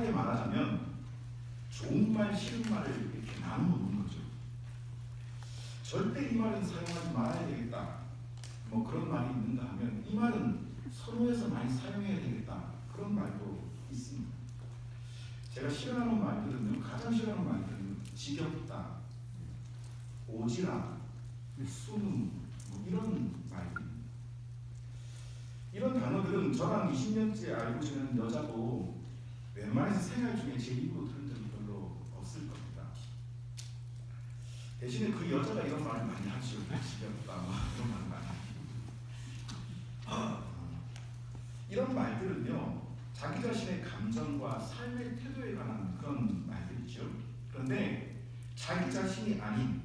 간단하게 말하자면 좋은 말, 싫은 말을 이렇게 나누어 놓는 거죠. 절대 이 말은 사용하지 말아야 되겠다. 뭐 그런 말이 있는가 하면 이 말은 선호해서 많이 사용해야 되겠다. 그런 말도 있습니다. 제가 싫어하는 말들은요, 가장 싫어하는 말들은 지겹다, 오지랖, 수능, 뭐 이런 말들. 이런 단어들은 저랑 20년째 알고 지내는 여자도 웬만해서 생활 중에 제 입으로 들은 적이 별로 없을 겁니다. 대신에 그 여자가 이런 말을 많이 하죠. 지겹다, 이런 말 많이 하죠. 이런 말들은요, 자기 자신의 감정과 삶의 태도에 관한 그런 말들이죠. 그런데 자기 자신이 아닌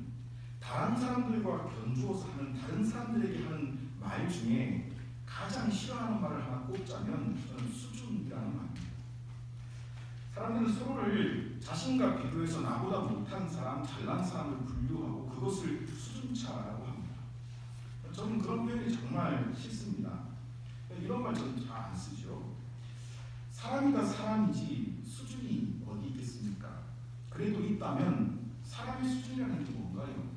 다른 사람들과 견주어서 하는 다른 사람들에게 하는 말 중에 가장 싫어하는 말을 하나 꼽자면 저는 수준이라는 말입니다. 사람들은 서로를 자신과 비교해서 나보다 못한 사람, 잘난 사람을 분류하고 그것을 수준차라고 합니다. 저는 그런 표현이 정말 싫습니다. 이런 말 저는 잘 안 쓰죠. 사람이다 사람이지 수준이 어디 있겠습니까? 그래도 있다면 사람의 수준이라는 게 뭔가요?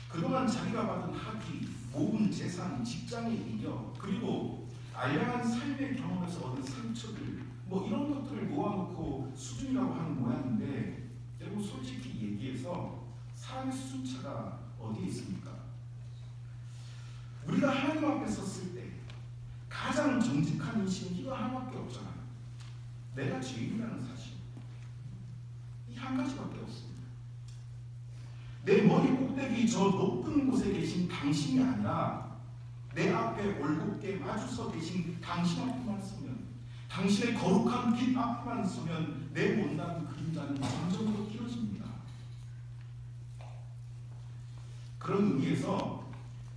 그동안 자기가 받은 학위, 모은 재산, 직장의 이력, 그리고 알량한 삶의 경험에서 얻은 상처들, 뭐 이런 것들을 모아놓고 수준이라고 하는 모양인데, 여러분 솔직히 얘기해서 사람의 수준차가 어디에 있습니까? 우리가 하나님 앞에 섰을 때 가장 정직한 인식은 이거 하나밖에 없잖아요. 내가 죄인이라는 사실. 이 한 가지밖에 없습니다. 내 머리 꼭대기 저 높은 곳에 계신 당신이 아니라 내 앞에 올곧게 마주서 계신 당신 앞에만 서면, 당신의 거룩한 빛 앞에만 서면 내 못난 그림자는 점점으로 길어집니다. 그런 의미에서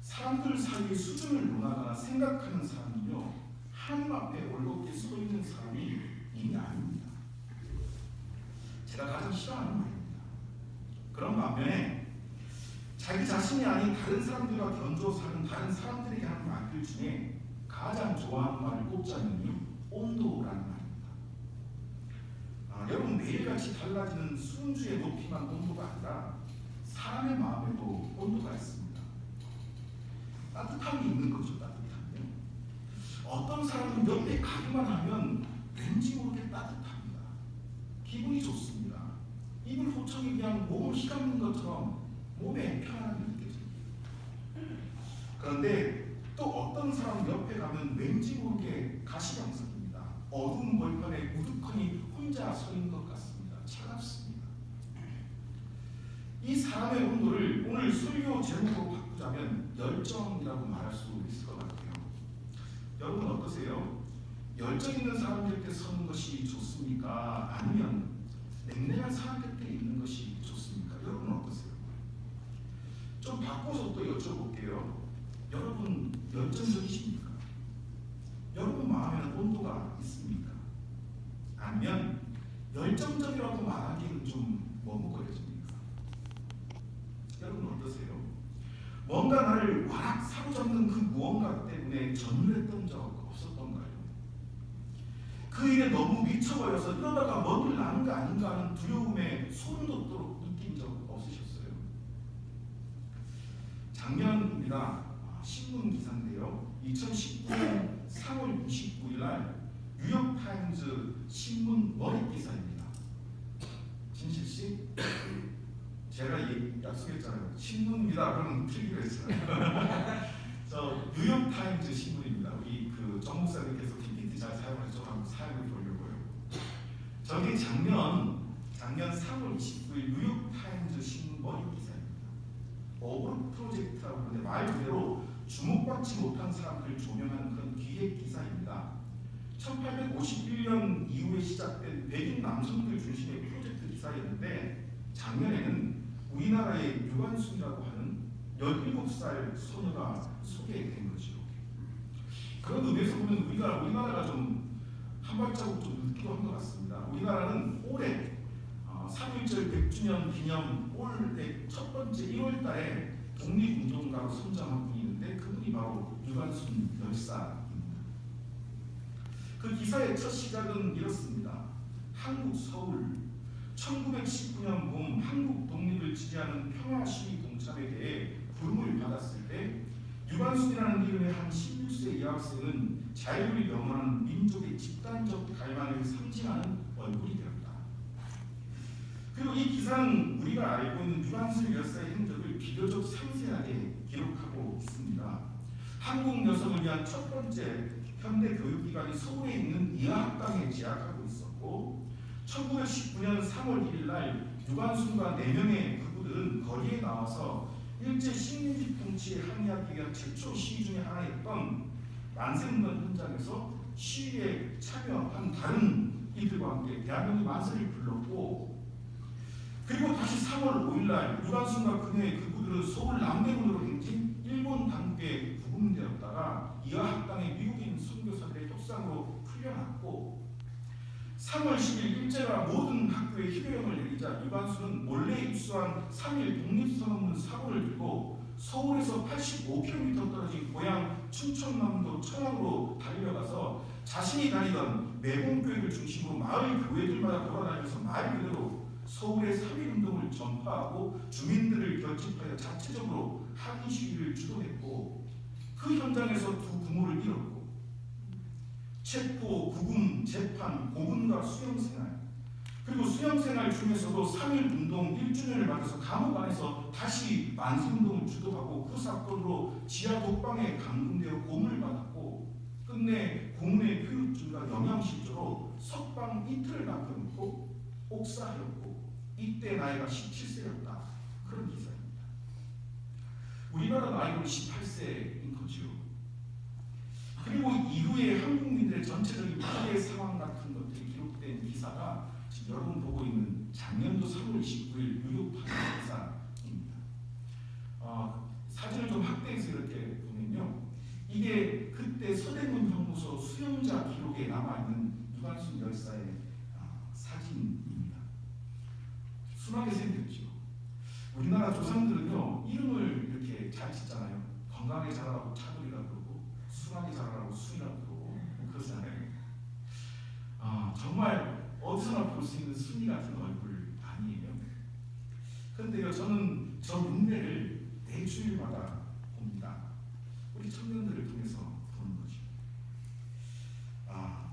사람들 사이의 수준을 논하거나 생각하는 사람은요, 하나님 앞에 올곧게 서 있는 사람이 이미 아닙니다. 제가 가장 싫어하는 말입니다. 그런 반면에 자기 자신이 아닌 다른 사람들과 견주어 사는 다른 사람들에게 하는 말들 중에 가장 좋아하는 말을 꼽자면요, 온도라는 말입니다. 여러분, 매일같이 달라지는 수은주의 높이만 온도가 아니라 사람의 마음에도 온도가 있습니다. 따뜻함이 있는 거죠. 따뜻함이요. 어떤 사람은 옆에 가기만 하면 왠지 모르게 따뜻합니다. 기분이 좋습니다. 입을 호청이 그냥 몸을 휘감는 것처럼 몸에 편안함이 느껴집니다. 그런데 또 어떤 사람 옆에 가면 왠지 모르게 가시방석입니다. 어두운 벌판에 우두커니 혼자 서 있는 것 같습니다. 차갑습니다. 이 사람의 온도를 오늘 설교 제목으로 바꾸자면 열정이라고 말할 수 있을 것 같아요. 여러분 어떠세요? 열정 있는 사람 곁에 서는 것이 좋습니까? 아니면 냉랭한 사람 곁에 있는 것이 좋습니까? 여러분 어떠세요? 좀 바꿔서 또 여쭤볼게요. 여러분 열정적이십니까? 여러분 마음에는 온도가 있습니까? 아니면 열정적이라고 말하기는 좀 머뭇거려집니까? 여러분 어떠세요? 뭔가 나를 와락 사로잡는 그 무언가 때문에 전율했던 적 없었던가요? 그 일에 너무 미쳐버려서 이러다가 뭔 일 나는 거 아닌가 하는 두려움에 소름 돋도록 느낀 적 없으셨어요? 작년입니다. 신문 기사인데요. 2019년 3월 29일 날 뉴욕타임즈 신문 머리 기사입니다. 진실 씨, 제가 약속했잖아요. 신문입니다. 그러면 틀기로 했어요. 저 뉴욕타임즈 신문입니다. 우리 그 정 목사님께서 PPT 잘 사용하셔서 한번 사용해 보려고요. 저기 작년 3월 29일 뉴욕타임즈 신문 머리 기사입니다. 어그로 프로젝트라고 하는데 말 그대로 주목받지 못한 사람들을 조명하는 그런 기획 기사입니다. 1851년 이후에 시작된 백인 남성들 중심의 프로젝트 기사였는데 작년에는 우리나라의 유관순이라고 하는 17살 소녀가 소개된 거죠. 그런 의미에서 보면 우리나라가 좀 한 발자국 좀 늦기도 한 것 같습니다. 우리나라는 올해 3.1절 100주년 기념 올해 첫 번째 1월 달에 독립운동가로 선정한 분이 있는데 그분이 바로 유관순 열사입니다. 그 기사의 첫 시작은 이렇습니다. 한국 서울, 1919년 봄 한국 독립을 지지하는 평화시위 공참에 대해 부름을 받았을 때 유관순이라는 이름의 한 16세 여학생은 자유를 영원하는 민족의 집단적 갈망을 상징하는 얼굴이 되었다. 그리고 이 기사는 우리가 알고 있는 유관순 열사의 행적을 비교적 상세하게 기록하고 있습니다. 한국 여성을 위한 첫 번째 현대 교육기관이 서울에 있는 이화학당에 재학하고 있었고, 1919년 3월 1일 날 유관순과 4명의 부부들은 거리에 나와서 일제 식민지 통치에 항의하기 위한 최초 시위 중에 하나였던 만세운동 현장에서 시위에 참여한 다른 이들과 함께 대한민국 만세를 불렀고, 그리고 다시 3월 5일 날 유관순과 그녀의 부부들은 서울 남대문으로 행진 일본 당국에 구금되었다가 이화학당의 미국인 선교사들의 협상으로 풀려났고, 3월 10일 일제가 모든 학교에 휴교령을 내리자 유관순은 몰래 입수한 3.1 독립선언문 사본을 들고 서울에서 85km 떨어진 고향 춘천남도 청양으로 달려가서 자신이 다니던 매봉교회를 중심으로 마을 교회들마다 돌아다니면서 말 그대로 서울의 3.1운동을 전파하고 주민들을 결집하여 자체적으로 항의 시위를 주도했고, 그 현장에서 두 부모를 잃었고, 체포, 구금, 재판, 고문과 수용생활, 그리고 수용생활 중에서도 3.1운동 1주년을 맞아서 감옥 안에서 다시 만세운동을 주도하고 그 사건으로 지하 독방에 감금되어 고문을 받았고, 끝내 고문의 교육증과 영양실조로 석방 이틀을 남겨놓고 옥사하였고, 이때 나이가 17세였다. 그런 기사입니다. 우리나라 나이로 18세인 거죠. 그리고 이후에 한국민들의 전체적인 피해 상황 같은 것들이 기록된 기사가 지금 여러분 보고 있는 작년도 3월 29일 뉴욕타임스 기사입니다. 사진을 좀 확대해서 이렇게 보면요, 이게 그때 서대문 형무소 수용자 기록에 남아있는 유관순 열사의 사진입니다. 순하게 생겼죠. 우리나라 조상들은요, 이름을 이렇게 잘 짓잖아요. 건강하게 자라라고 차돌이라 그러고, 순하게 자라라고 순이라 그러고, 그러잖아요. 정말 어디서나 볼 수 있는 순이 같은 얼굴 아니에요. 그런데요, 저는 저 문맥을 매주일마다 봅니다. 우리 청년들을 통해서 보는 거죠.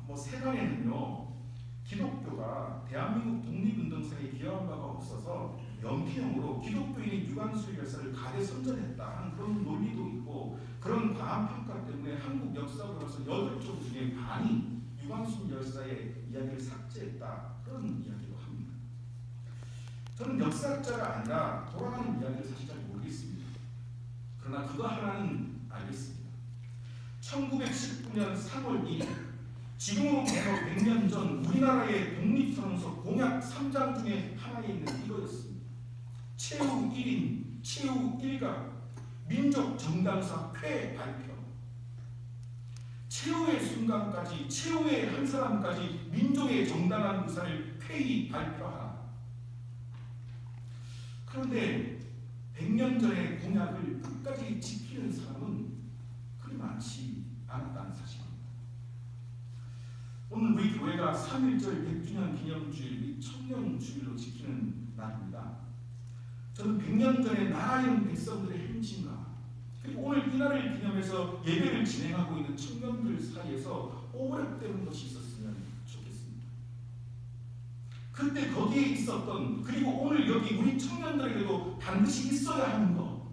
뭐 세간에는요, 기독교가 대한민국 독립운동사에 기여한 바가 없어서 연피형으로 기독교인인 유관순 열사를 가대 선전했다 하는 그런 논리도 있고, 그런 과한 평가 때문에 한국 역사교과서 8쪽 중에 반이 유관순 열사의 이야기를 삭제했다, 그런 이야기도 합니다. 저는 역사학자가 아니라 돌아가는 이야기를 사실 잘 모르겠습니다. 그러나 그거 하나는 알겠습니다. 1919년 3월 1일, 지금으로부터 100년 전 우리나라의 독립선언서 공약 3장 중에 하나에 있는 이거였습니다. 최후 1인, 최후 1가, 민족 정당사 폐 발표. 최후의 순간까지, 최후의 한 사람까지 민족의 정당한 의사를 폐히 발표하라. 그런데 100년 전의 공약을 끝까지 지키는 사람은 그리 많지 않았다는 사실입니다. 오늘 우리 교회가 3.1절 100주년 기념주일 및 청년주일로 지키는 날입니다. 저는 100년 전에 나라 잃은 백성들의 행진과, 그리고 오늘 이 날을 기념해서 예배를 진행하고 있는 청년들 사이에서 오버랩되는 것이 있었으면 좋겠습니다. 그때 거기에 있었던, 그리고 오늘 여기 우리 청년들에게도 반드시 있어야 하는 것,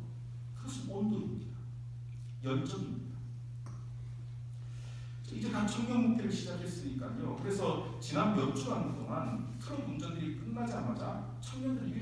그것은 온도입니다. 열정입니다. 이제 다 청년 목회를 시작했으니까요. 그래서 지난 몇 주간 동안 트럭 운전들이 끝나자마자 청년들이